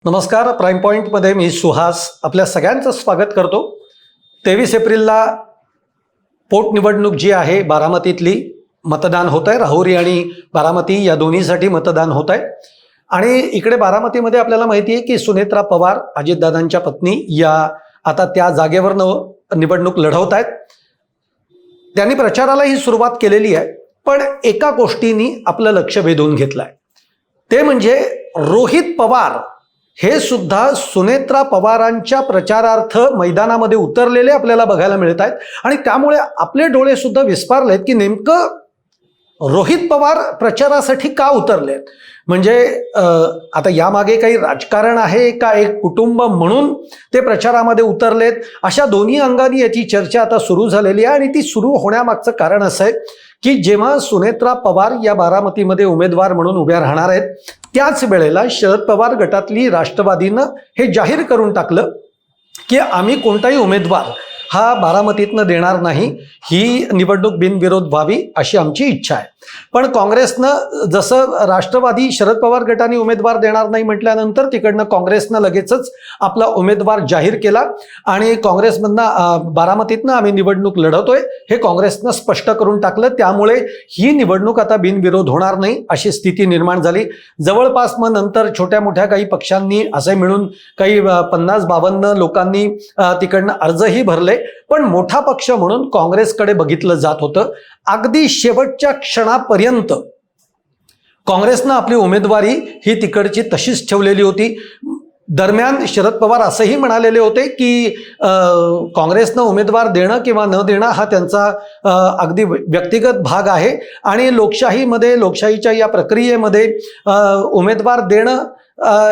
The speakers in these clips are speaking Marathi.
नमस्कार. प्राईम पॉईंटमध्ये मी सुहास आपल्या सगळ्यांचं स्वागत करतो. 23 एप्रिलला पोटनिवडणूक जी आहे बारामतीतली मतदान होत आहे. राहुरी आणि बारामती या दोन्हीसाठी मतदान होत आहे. आणि इकडे बारामतीमध्ये आपल्याला माहिती आहे की सुनेत्रा पवार अजितदादांच्या पत्नी या आता त्या जागेवर निवडणूक लढवत आहेत. त्यांनी प्रचाराला ही सुरुवात केलेली आहे. पण एका गोष्टीने आपलं लक्ष वेधून घेतलं आहे, ते म्हणजे रोहित पवार हे सुद्धा सुनेत्रा पवारांच्या प्रचारार्थ मैदानामध्ये उतरलेले आपल्याला बघायला मिळत आहेत. आणि त्यामुळे आपले डोळे सुद्धा विस्फारलेत की नेमकं रोहित पवार प्रचारासाठी का उतरलेत. म्हणजे आता यामागे काही राजकारण आहे का एक कुटुंब म्हणून ते प्रचारामध्ये उतरलेत, अशा दोन्ही अंगांनी याची चर्चा आता सुरू झालेली आहे. आणि ती सुरू होण्यामागचं कारण असं आहे की जेव्हा सुनेत्रा पवार या बारामतीमध्ये उमेदवार म्हणून उभ्या राहणार आहेत, त्याच वेळेला शरद पवार गटातली राष्ट्रवादीनं हे जाहीर करून टाकलं की आम्ही कोणताही उमेदवार हा बारामतीतनं देणार नाही, ही निवडणूक बिनविरोध व्हावी अशी आमची इच्छा आहे. पण काँग्रेसनं जसं राष्ट्रवादी शरद पवार गटाने उमेदवार देणार नाही म्हटल्यानंतर तिकडनं काँग्रेसनं लगेचच आपला उमेदवार जाहीर केला आणि काँग्रेसमधनं बारामतीतनं आम्ही निवडणूक लढवतोय हे काँग्रेसनं स्पष्ट करून टाकलं. त्यामुळे ही निवडणूक आता बिनविरोध होणार नाही अशी स्थिती निर्माण झाली. जवळपास मग नंतर छोट्या मोठ्या काही पक्षांनी असे मिळून काही 50-52 लोकांनी तिकडनं अर्जही भरले. पण मोठा पक्ष म्हणून काँग्रेसकडे बघितलं जात होतं. अगदी शेवटच्या क्षणापर्यंत काँग्रेसनं आपली उमेदवारी ही तिकडची तशीच ठेवलेली होती. दरम्यान शरद पवार असंही म्हणालेले होते की काँग्रेसनं उमेदवार देणं किंवा न देणं हा त्यांचा अगदी व्यक्तिगत भाग आहे आणि लोकशाहीच्या या प्रक्रियेमध्ये उमेदवार देणं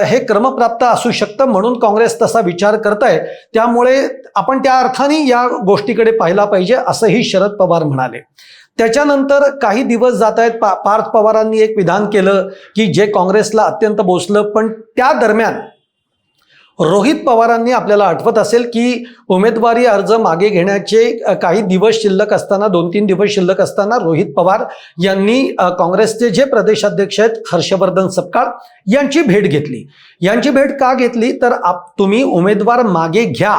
हे क्रमप्राप्त असू शकतं, म्हणून काँग्रेस तसा विचार करत आहे. त्यामुळे आपण त्या अर्थाने या गोष्टीकडे पाहिला पाहिजे असंही शरद पवार म्हणाले. त्याच्यानंतर काही दिवस जात आहेत. पार्थ पवारांनी एक विधान केलं की जे काँग्रेसला अत्यंत बोचलं. पण त्या दरम्यान रोहित पवारांनी, आपल्याला आठवत असेल की उमेदवारी अर्ज मागे घेण्याचे काही दिवस शिल्लक असताना, 2-3 दिवस शिल्लक असताना रोहित पवार यांनी काँग्रेसचे जे प्रदेशाध्यक्ष आहेत हर्षवर्धन सपकाळ यांची भेट घेतली. यांची भेट का घेतली तर तुम्ही उमेदवार मागे घ्या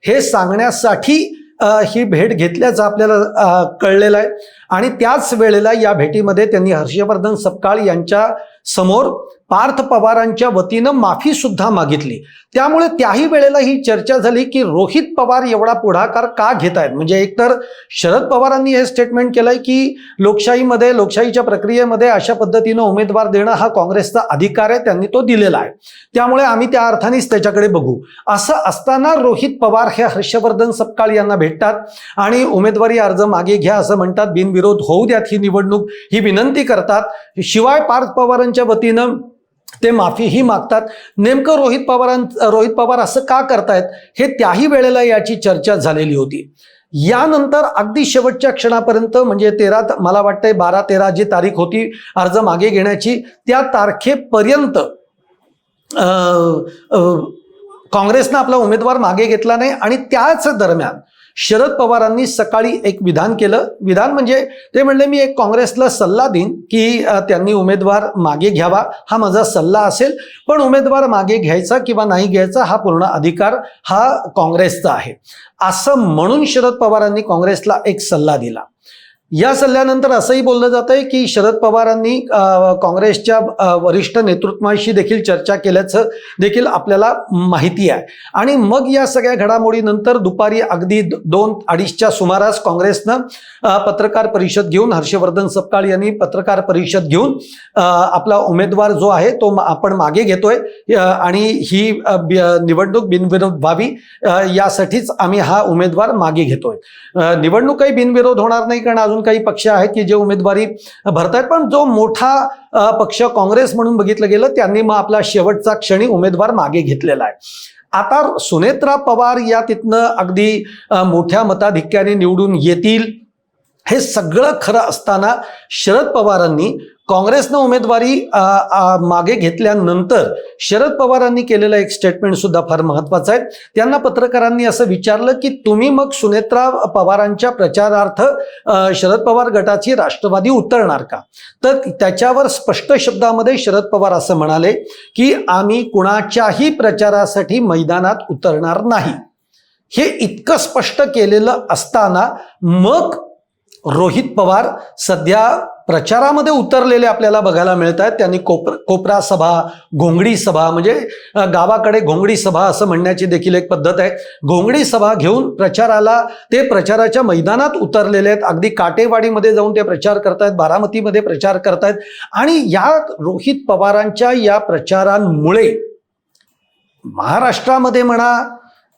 हे सांगण्यासाठी ही भेट घेतल्याचं आपल्याला कळलेलं आहे. आणि त्याच वेळेला या भेटीमध्ये त्यांनी हर्षवर्धन सपकाळ यांच्या समोर पार्थ पवारांच्या वतीनं माफी सुद्धा मागितली. त्यामुळे त्याही वेळेला ही चर्चा झाली की रोहित पवार एवढा पुढाकार का घेत आहेत. म्हणजे एकतर शरद पवारांनी हे स्टेटमेंट केलंय की लोकशाहीच्या प्रक्रियेमध्ये अशा पद्धतीनं उमेदवार देणं हा काँग्रेसचा अधिकार आहे, त्यांनी तो दिलेला आहे, त्यामुळे आम्ही त्या अर्थानेच त्याच्याकडे बघू. असं असताना रोहित पवार हे हर्षवर्धन सपकाळ यांना भेटतात आणि उमेदवारी अर्ज मागे घ्या असं म्हणतात, बिनविरोध होऊ द्यात ही निवडणूक ही विनंती करतात. शिवाय पार्थ पवारांच्या वतीनं ते माफीही मागतात. नेमकं रोहित पवार असं का करतायत हे त्याही वेळेला याची चर्चा झालेली होती. यानंतर अगदी शेवटच्या क्षणापर्यंत, म्हणजे मला वाटतंय 12-13 जी तारीख होती अर्ज मागे घेण्याची, त्या तारखेपर्यंत काँग्रेसनं आपला उमेदवार मागे घेतला नाही. आणि त्याच दरम्यान शरद पवारांनी सकाळी एक विधान केलं. विधान म्हणजे ते म्हणले, मी एक काँग्रेसला सल्ला देईन की त्यांनी उमेदवार मागे घ्यावा, हा माझा सल्ला असेल, पण उमेदवार मागे घ्यायचा किंवा नाही घ्यायचा हा पूर्ण अधिकार हा काँग्रेसचा आहे, असं म्हणून शरद पवारांनी काँग्रेसला एक सल्ला दिला. या सल्ल्यानंतर असंही बोललं जात आहे की शरद पवारांनी काँग्रेसच्या वरिष्ठ नेतृत्वाशी देखील चर्चा केल्याचं देखील आपल्याला माहिती आहे. आणि मग या सगळ्या घडामोडीनंतर दुपारी अगदी 2-2:30च्या सुमारास काँग्रेसनं पत्रकार परिषद घेऊन, हर्षवर्धन सपकाळ यांनी पत्रकार परिषद घेऊन आपला उमेदवार जो आहे तो आपण मागे घेतोय आणि ही निवडणूक बिनविरोध व्हावी यासाठीच आम्ही हा उमेदवार मागे घेतोय. निवडणूक काही बिनविरोध होणार नाही, कारण अजून काही पक्ष आहेत की जे उमेदवारी भरतायत. पण जो मोठा पक्ष काँग्रेस म्हणून बघितलं गेलं त्यांनी मग आपला शेवटचा क्षणी उमेदवार मागे घेतलेला आहे. आता सुनेत्रा पवार या तिथनं अगदी मोठ्या मताधिक्याने निवडून येतील हे सगळं खरं असताना शरद पवारांनी काँग्रेसनं उमेदवारी मागे घेतल्यानंतर शरद पवारांनी केलेलं एक स्टेटमेंट सुद्धा फार महत्वाचं आहे. त्यांना पत्रकारांनी असं विचारलं की तुम्ही मग सुनेत्रा पवारांच्या प्रचारार्थ शरद पवार गटाची राष्ट्रवादी उतरणार का? तर त्याच्यावर स्पष्ट शब्दामध्ये शरद पवार असं म्हणाले की आम्ही कुणाच्याही प्रचारासाठी मैदानात उतरणार नाही. हे इतकं स्पष्ट केलेलं असताना मग रोहित पवार सध्या प्रचारामध्ये उतरलेले आपल्याला बघायला मिळत आहेत. त्यांनी कोपरा सभा, घोंगडी सभा, म्हणजे गावाकडे घोंगडी सभा असं म्हणण्याची देखील एक पद्धत आहे. घोंगडी सभा घेऊन ते प्रचाराच्या मैदानात उतरलेले आहेत. अगदी काटेवाडीमध्ये जाऊन ते प्रचार करतायत, बारामतीमध्ये प्रचार करतायत. आणि या रोहित पवारांच्या या प्रचारांमुळे महाराष्ट्रामध्ये म्हणा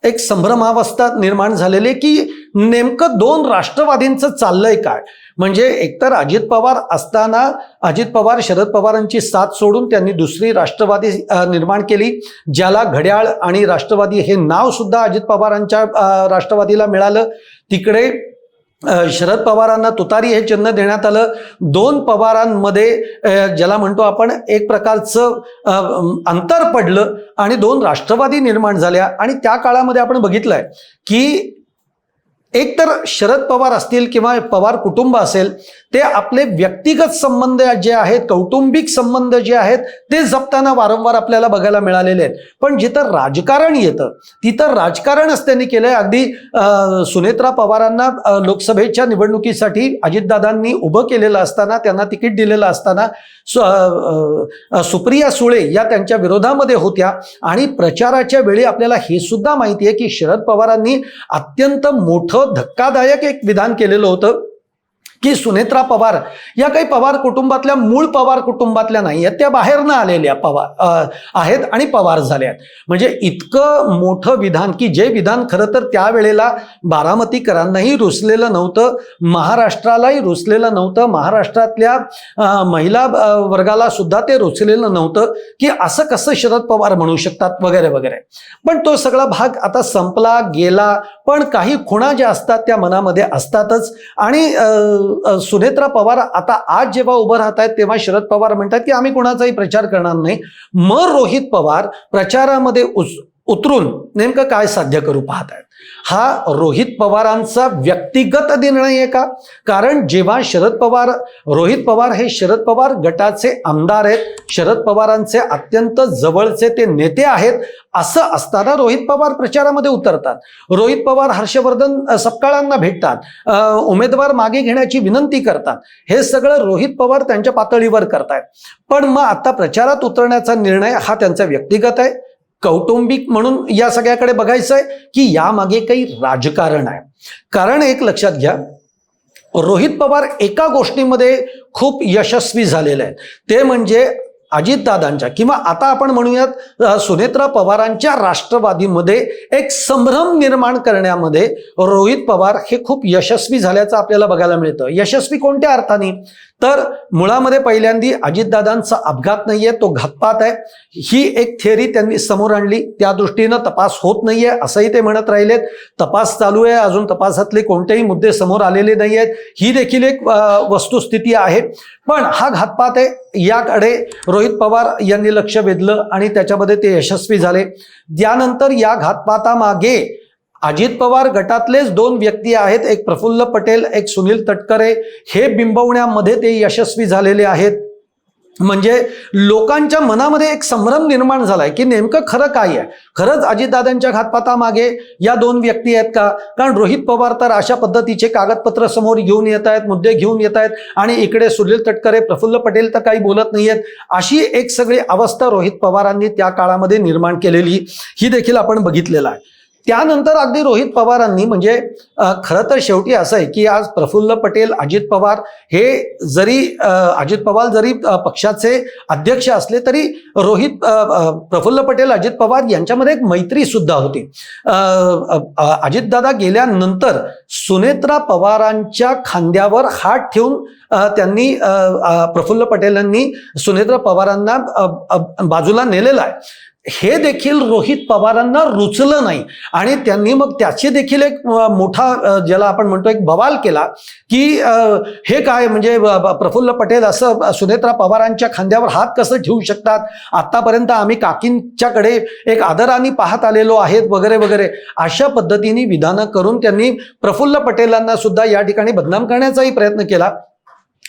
एक संभ्रमावस्था निर्माण झालेली की नेमकं दोन राष्ट्रवादींचं चाललंय काय. म्हणजे एकतर अजित पवार असताना अजित पवार शरद पवारांची साथ सोडून त्यांनी दुसरी राष्ट्रवादी निर्माण केली, ज्याला घड्याळ आणि राष्ट्रवादी हे नाव सुद्धा अजित पवारांच्या राष्ट्रवादीला मिळालं. तिकडे शरद पवारांना तुतारी हे चिन्ह देण्यात आलं. दोन पवारांमध्ये ज्याला म्हणतो आपण एक प्रकारचं अंतर पडलं आणि दोन राष्ट्रवादी निर्माण झाल्या. आणि त्या काळामध्ये आपण बघितलंय की एकतर शरद पवार असतील किंवा पवार कुटुंब असेल ते आपले व्यक्तिगत संबंध जे आहेत, कौटुंबिक संबंध जे आहेत ते जपताना वारंवार आपल्याला बघायला मिळालेले आहेत. पण जिथं राजकारण येतं तिथं राजकारणच त्यांनी केलंय. अगदी सुनेत्रा पवारांना लोकसभेच्या निवडणुकीसाठी अजितदादांनी उभं केलेलं असताना, त्यांना तिकीट दिलेलं असताना सुप्रिया सुळे या त्यांच्या विरोधामध्ये होत्या. आणि प्रचाराच्या वेळी आपल्याला हे सुद्धा माहिती आहे की शरद पवारांनी अत्यंत मोठं धक्कादायक एक विधान केलेलं होतं की सुनेत्रा पवार या काही पवार कुटुंबातल्या, मूळ पवार कुटुंबातल्या नाही आहेत, त्या बाहेरनं आलेल्या पवार आहेत आणि पवार झाल्या आहेत. म्हणजे इतकं मोठं विधान की जे विधान खरं तर त्यावेळेला बारामतीकरांनाही रुचलेलं नव्हतं, महाराष्ट्रालाही रुचलेलं नव्हतं, महाराष्ट्रातल्या महिला वर्गाला सुद्धा ते रुचलेलं नव्हतं की असं कसं शरद पवार म्हणू शकतात वगैरे वगैरे. पण तो सगळा भाग आता संपला गेला. पण काही खुणा ज्या असतात त्या मनामध्ये असतातच. आणि सुनेत्रा पवार आता आज जेव्हा उभं राहत आहेत तेव्हा शरद पवार म्हणतात की आम्ही कोणाचाही प्रचार करणार नाही. मग रोहित पवार प्रचारामध्ये उतरून नेमकं काय साध्य करू पाहत आहेत? हा रोहित पवारांचा व्यक्तिगत निर्णय आहे का? कारण जेव्हा रोहित पवार हे शरद पवार गटाचे आमदार आहेत, शरद पवारांचे अत्यंत जवळचे ते नेते आहेत, असं असताना रोहित पवार प्रचारामध्ये उतरतात. रोहित पवार हर्षवर्धन सपकाळांना भेटतात, उमेदवार मागे घेण्याची विनंती करतात. हे सगळं रोहित पवार त्यांच्या पातळीवर करतायत. पण मग आता प्रचारात उतरण्याचा निर्णय हा त्यांचा व्यक्तिगत आहे, कौटुंबिक म्हणून या सगळ्याकडे बघायचं आहे की यामागे काही राजकारण आहे. कारण एक लक्षात घ्या, रोहित पवार एका गोष्टीमध्ये खूप यशस्वी झालेले आहेत, ते म्हणजे अजितदादांच्या किंवा आता आपण म्हणूयात सुनेत्रा पवारांच्या राष्ट्रवादीमध्ये एक संभ्रम निर्माण करण्यामध्ये रोहित पवार हे खूप यशस्वी झाल्याचं आपल्याला बघायला मिळतं. यशस्वी कोणत्या अर्थाने? तर मुळामध्ये पहिल्यांदी अजितदादांचा अपघात नाहीये, तो घातपात आहे, ही एक थिअरी त्यांनी समोर आणली. त्या दृष्टीनं तपास होत नाहीये असंही ते म्हणत राहिलेत. तपास चालू आहे, अजून तपासातले कोणतेही मुद्दे समोर आलेले नाही आहेत, ही देखील एक वस्तुस्थिती आहे. पण हा घातपात आहे, याकडे रोहित पवार यांनी लक्ष वेधलं आणि त्याच्यामध्ये ते यशस्वी झाले. त्यानंतर या घातपातामागे अजित पवार गटातलेच दोन व्यक्ती आहेत, एक प्रफुल्ल पटेल, एक सुनील तटकरे, हे बिंबवण्यामध्ये ते यशस्वी झालेले आहेत. म्हणजे लोकांच्या मनामध्ये एक संभ्रम निर्माण झालाय की नेमकं खरं काय आहे. खरंच अजितदादांच्या घातपातामागे या दोन व्यक्ती आहेत का? कारण रोहित पवार तर अशा पद्धतीचे कागदपत्र समोर घेऊन येत आहेत, मुद्दे घेऊन येत आहेत, आणि इकडे सुनील तटकरे, प्रफुल्ल पटेल तर काही बोलत नाहीयेत. अशी एक सगळी अवस्था रोहित पवारांनी त्या काळामध्ये निर्माण केलेली ही देखील आपण बघितलेलं आहे. त्यानंतर अगदी रोहित पवारांनी म्हणजे खरं तर शेवटी असं आहे की आज प्रफुल्ल पटेल, अजित पवार हे जरी अजित पवार जरी पक्षाचे अध्यक्ष असले तरी प्रफुल्ल पटेल, अजित पवार यांच्यामध्ये एक मैत्री सुद्धा होती. अजितदादा गेल्यानंतर सुनेत्रा पवारांच्या खांद्यावर हात ठेवून त्यांनी प्रफुल्ल पटेलांनी सुनेत्रा पवारांना बाजूला नेलेला आहे. हे देखील रोहित पवारांना रुचलं नाही आणि त्यांनी मग त्याची देखील एक मोठा ज्याला आपण म्हणतो एक बवाल केला की हे काय म्हणजे प्रफुल्ल पटेल असं सुनेत्रा पवारांच्या खांद्यावर हात कसं ठेवू शकतात, आतापर्यंत आम्ही काकींच्याकडे एक आदराने पाहत आलेलो आहेत वगैरे वगैरे अशा पद्धतीने विधानं करून त्यांनी प्रफुल्ल पटेलांना सुद्धा या ठिकाणी बदनाम करण्याचाही प्रयत्न केला.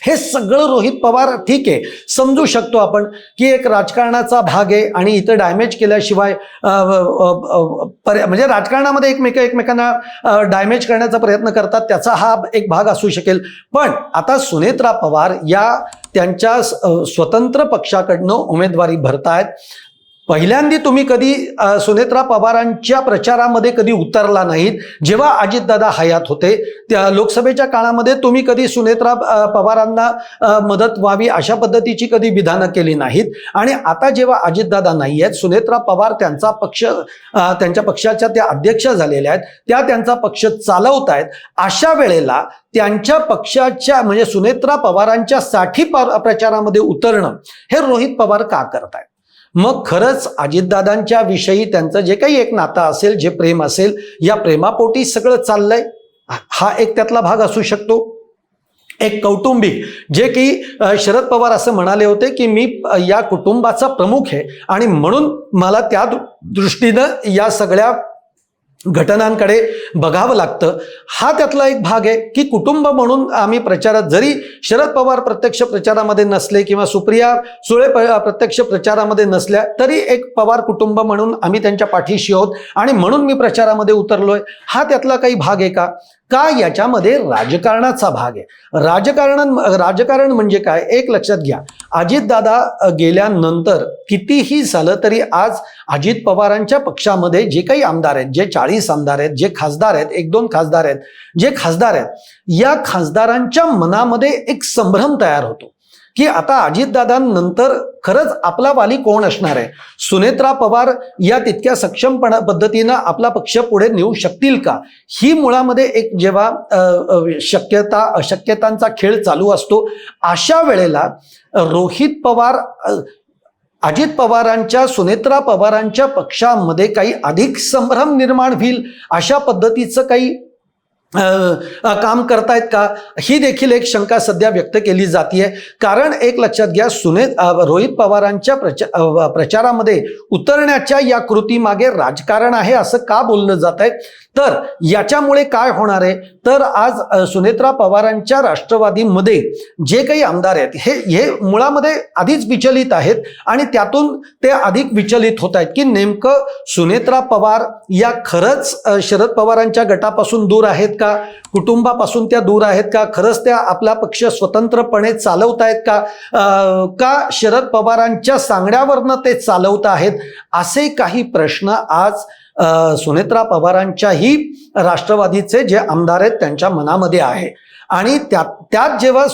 हे सगळं रोहित पवार ठीक आहे, समजू शकतो आपण की एक राजकारणाचा भाग आहे आणि इथं डॅमेज केल्याशिवाय म्हणजे राजकारणामध्ये एकमेकांना डॅमेज करण्याचा प्रयत्न करतात, त्याचा हा एक भाग असू शकेल. पण आता सुनेत्रा पवार या त्यांच्या स्वतंत्र पक्षाकडनं उमेदवारी भरतायत. पहिल्यांदा तुम्ही कधी सुनेत्रा पवारांच्या प्रचारामध्ये कधी उतरला नाहीत. जेव्हा अजितदादा हयात होते त्या लोकसभेच्या काळामध्ये तुम्ही कधी सुनेत्रा पवारांना मदत व्हावी अशा पद्धतीची कधी विधानं केली नाहीत. आणि आता जेव्हा अजितदादा नाही आहेत, सुनेत्रा पवार त्यांचा पक्ष त्यांच्या पक्षाच्या त्या अध्यक्ष झालेल्या आहेत, त्या त्यांचा पक्ष चालवत आहेत. अशा वेळेला त्यांच्या पक्षाच्या म्हणजे सुनेत्रा पवारांच्या साठी प्रचारामध्ये उतरणं हे रोहित पवार का करतायत? मग खरंच अजितदादांच्या विषयी त्यांचं जे काही एक नातं असेल, जे प्रेम असेल, या प्रेमापोटी सगळं चाललंय, हा एक त्यातला भाग असू शकतो. एक कौटुंबिक जे की शरद पवार असं म्हणाले होते की मी या कुटुंबाचा प्रमुख आहे आणि म्हणून मला त्या दृष्टीनं या सगळ्या घटनांकडे बघावं लागतं. हा त्यातला एक भाग आहे की कुटुंब म्हणून आम्ही प्रचारात, जरी शरद पवार प्रत्यक्ष प्रचारामध्ये नसले किंवा सुप्रिया सुळे प्रत्यक्ष प्रचारामध्ये नसल्या तरी एक पवार कुटुंब म्हणून आम्ही त्यांच्या पाठीशी आहोत आणि म्हणून मी प्रचारामध्ये उतरलोय. हा त्यातला काही भाग आहे का? याच्यामध्ये राजकारणाचा भाग आहे. राजकारण म्हणजे काय एक लक्षात घ्या. अजितदादा गेल्यानंतर कितीही झालं तरी आज अजित पवारांच्या पक्षामध्ये जे काही आमदार आहेत, जे 40 आमदार आहेत, जे खासदार आहेत, 1-2 खासदार आहेत, जे खासदार आहेत, या खासदारांच्या मनामध्ये एक संभ्रम तयार होतो की आता अजितदादांनंतर खरंच आपला वाली कोण असणार आहे? सुनेत्रा पवार या तितक्या सक्षम पद्धतीनं आपला पक्ष पुढे नेऊ शकतील का? ही मुळामध्ये एक जेव्हा अशक्यतांचा खेळ चालू असतो, अशा वेळेला रोहित पवार अजित पवारांच्या सुनेत्रा पवारांच्या पक्षामध्ये काही अधिक संभ्रम निर्माण होईल अशा पद्धतीचं काही काम करतायत का? ही देखील एक शंका सध्या व्यक्त केली जातीये. कारण एक लक्षात घ्या, रोहित पवारांच्या प्रचारामध्ये उतरण्याच्या या कृतीमागे राजकारण आहे असं का बोललं जात आहे? तर याच्यामुळे काय होणार आहे तर आज सुनेत्रा पवारांच्या राष्ट्रवादीमध्ये जे काही आमदार आहेत हे मुळामध्ये आधीच विचलित आहेत आणि त्यातून ते अधिक विचलित होत आहेत की नेमकं सुनेत्रा पवार या खरंच शरद पवारांच्या गटापासून दूर आहेत का? कुटुंबापासून त्या दूर आहेत का? खरंच त्या आपला पक्ष स्वतंत्रपणे चालवत आहेत का शरद पवारांच्या सांगण्यावरनं ते चालवत आहेत? असे काही प्रश्न आज सुनेत्रा पवारांच्याही राष्ट्रवादीचे जे आमदार आहेत त्यांच्या मनामध्ये आहे. आणि त्यात जेव्हा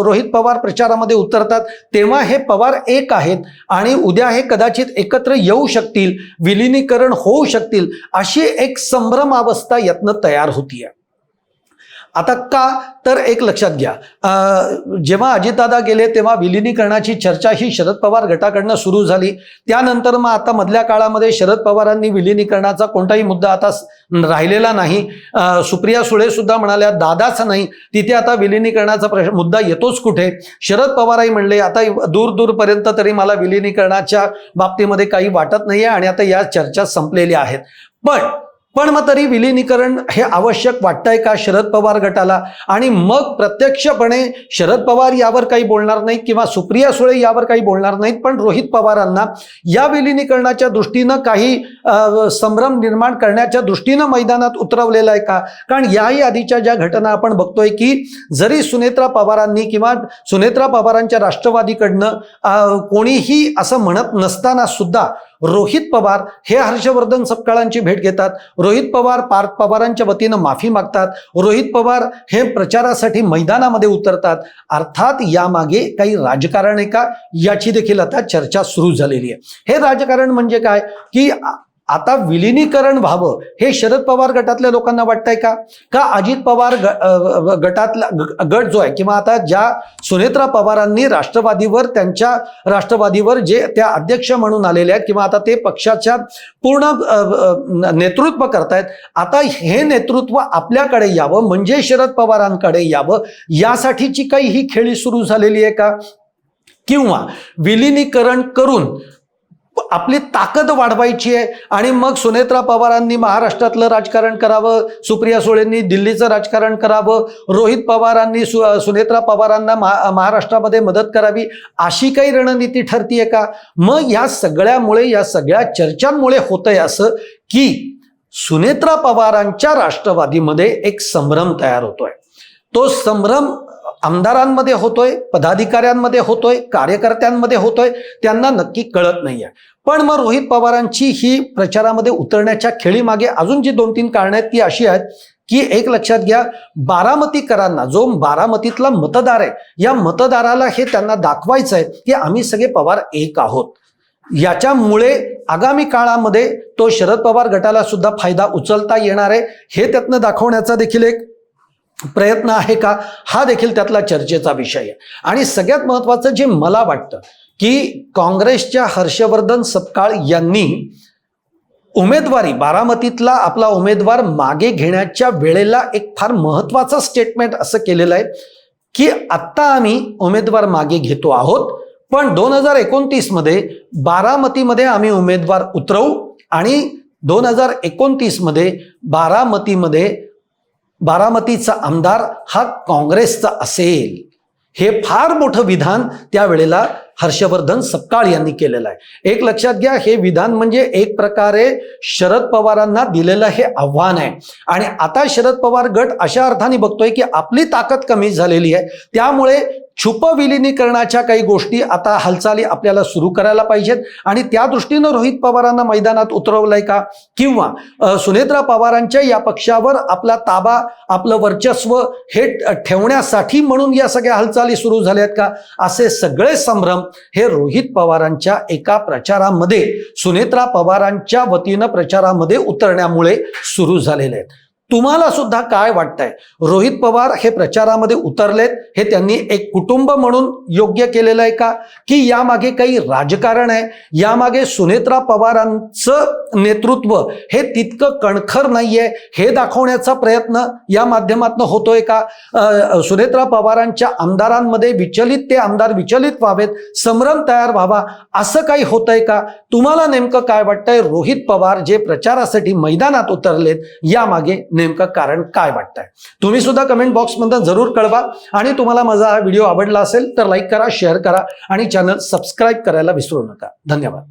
रोहित पवार प्रचारामध्ये उतरतात तेव्हा हे पवार एक आहेत आणि उद्या हे कदाचित एकत्र येऊ शकतील, विलिनीकरण होऊ शकतील, अशी एक संभ्रम अवस्था यातनं तयार होतीये. आता का तर एक लक्षात घ्या, जेव्हा अजितदादा गेले तेव्हा विलिनीकरणाची चर्चा ही शरद पवार गटाकडनं सुरू झाली. त्यानंतर मग आता मधल्या काळामध्ये शरद पवारांनी विलिनीकरणाचा कोणताही मुद्दा आता राहिलेला नाही. सुप्रिया सुळे सुद्धा म्हणाल्या दादाच नाही, तिथे आता विलिनीकरणाचा मुद्दा येतोच कुठे? शरद पवारही म्हणले आता दूरपर्यंत तरी मला विलिनीकरणाच्या बाबतीमध्ये काही वाटत नाहीये आणि आता या चर्चा संपलेल्या आहेत. पण मग तरी विलिनीकरण हे आवश्यक वाटतंय का शरद पवार गटाला? आणि मग प्रत्यक्षपणे शरद पवार यावर काही बोलणार नाहीत किंवा सुप्रिया सुळे यावर काही बोलणार नाहीत, पण रोहित पवारांना या विलिनीकरणाच्या दृष्टीनं काही संभ्रम निर्माण करण्याच्या दृष्टीनं मैदानात उतरवलेलं आहे का? कारण याही आधीच्या ज्या घटना आपण बघतोय की जरी सुनेत्रा पवारांनी किंवा सुनेत्रा पवारांच्या राष्ट्रवादीकडनं कोणीही असं म्हणत नसताना सुद्धा रोहित पवार हे हर्षवर्धन सपकाळांची भेट घेतात, रोहित पवार पार्थ पवारांच्या वतीनं माफी मागतात, रोहित पवार हे प्रचारासाठी मैदानामध्ये उतरतात. अर्थात यामागे काही राजकारण आहे का याची देखील आता चर्चा सुरू झालेली आहे. हे राजकारण म्हणजे काय की आता विलिनीकरण व्हावं हे शरद पवार गटातल्या लोकांना वाटतंय का अजित पवार गटातला गट जो आहे किंवा आता ज्या सुनेत्रा पवारांनी त्यांच्या राष्ट्रवादीवर जे त्या अध्यक्ष म्हणून आलेल्या आहेत किंवा आता ते पक्षाच्या पूर्ण नेतृत्व करतायत, आता हे नेतृत्व आपल्याकडे यावं म्हणजे शरद पवारांकडे यावं यासाठीची काही ही खेळी सुरू झालेली आहे का? किंवा विलिनीकरण करून आपली ताकद वाढवायची आहे आणि मग सुनेत्रा पवारांनी महाराष्ट्रातलं राजकारण करावं, सुप्रिया सुळेंनी दिल्लीचं राजकारण करावं, रोहित पवारांनी सुनेत्रा पवारांना महाराष्ट्रामध्ये मदत करावी, अशी काही रणनीती ठरतीये का? मग या सगळ्यामुळे, या सगळ्या चर्चांमुळे होतंय असं की सुनेत्रा पवारांच्या राष्ट्रवादीमध्ये एक संभ्रम तयार होतोय. तो संभ्रम आमदारांमध्ये होतोय, पदाधिकाऱ्यांमध्ये होतोय, कार्यकर्त्यांमध्ये होतोय, त्यांना नक्की कळत नाहीये. पण मग रोहित पवारांची ही प्रचारामध्ये उतरण्याच्या खेळीमागे अजून जी 2-3 कारणं आहेत ती अशी आहेत की एक लक्षात घ्या, बारामतीकरांना, जो बारामतीतला मतदार आहे, या मतदाराला हे त्यांना दाखवायचं आहे की आम्ही सगळे पवार एक आहोत. याच्यामुळे आगामी काळामध्ये तो शरद पवार गटाला सुद्धा फायदा उचलता येणार आहे हे त्यातनं दाखवण्याचा देखील एक प्रयत्न आहे का, हा देखील त्यातला चर्चेचा विषय आहे. आणि सगळ्यात महत्वाचं जे मला वाटतं की काँग्रेसच्या हर्षवर्धन सपकाळ यांनी उमेदवारी, बारामतीतला आपला उमेदवार मागे घेण्याच्या वेळेला एक फार महत्वाचं स्टेटमेंट असं केलेलं आहे की आत्ता आम्ही उमेदवार मागे घेतो आहोत, पण 2029 मध्ये बारामतीमध्ये आम्ही उमेदवार उतरवू आणि 2029 मध्ये बारामतीचा आमदार हा काँग्रेसचा असेल. हे फार मोठं विधान त्यावेळेला हर्षवर्धन सपकाळ यांनी केलेलं आहे. एक लक्षात घ्या, हे विधान म्हणजे एक प्रकारे शरद पवारांना दिलेलं हे आव्हान आहे. आणि आता शरद पवार गट अशा अर्थाने बघतोय की आपली ताकद कमी झालेली आहे, त्यामुळे छुप विलिनीकरणाच्या काही गोष्टी आता हालचाली आपल्याला सुरू करायला पाहिजेत आणि त्या दृष्टीनं रोहित पवारांना मैदानात उतरवलंय का, किंवा सुनेत्रा पवारांच्या या पक्षावर आपला ताबा, आपलं वर्चस्व हे ठेवण्यासाठी म्हणून या सगळ्या हालचाली सुरू झाल्यात का, असे सगळे संभ्रम हे रोहित पवारांच्या एका प्रचारामध्ये, सुनेत्रा पवारांच्या वतीनं प्रचारामध्ये उतरण्यामुळे सुरू झालेले आहेत. तुम्हाला सुद्धा काय वाटतंय? रोहित पवार हे प्रचारामध्ये उतरलेत, हे त्यांनी एक कुटुंब म्हणून योग्य केलेलं आहे का, की यामागे काही राजकारण आहे, यामागे सुनेत्रा पवारांचं नेतृत्व हे तितकं कणखर नाहीये हे दाखवण्याचा प्रयत्न या माध्यमातून होतोय का? सुनेत्रा पवारांच्या आमदारांमध्ये ते आमदार विचलित व्हावेत, संभ्रम तयार व्हावा, असं काही होतंय का? तुम्हाला नेमकं काय वाटतंय? रोहित पवार जे प्रचारासाठी मैदानात उतरलेत यामागे नेमकं कारण काय वाटतंय? तुम्ही सुद्धा कमेंट बॉक्समध्ये जरूर कळवा. आणि तुम्हाला माझा हा व्हिडिओ आवडला असेल तर लाईक करा, शेअर करा आणि चॅनल सबस्क्राईब करायला विसरू नका. धन्यवाद.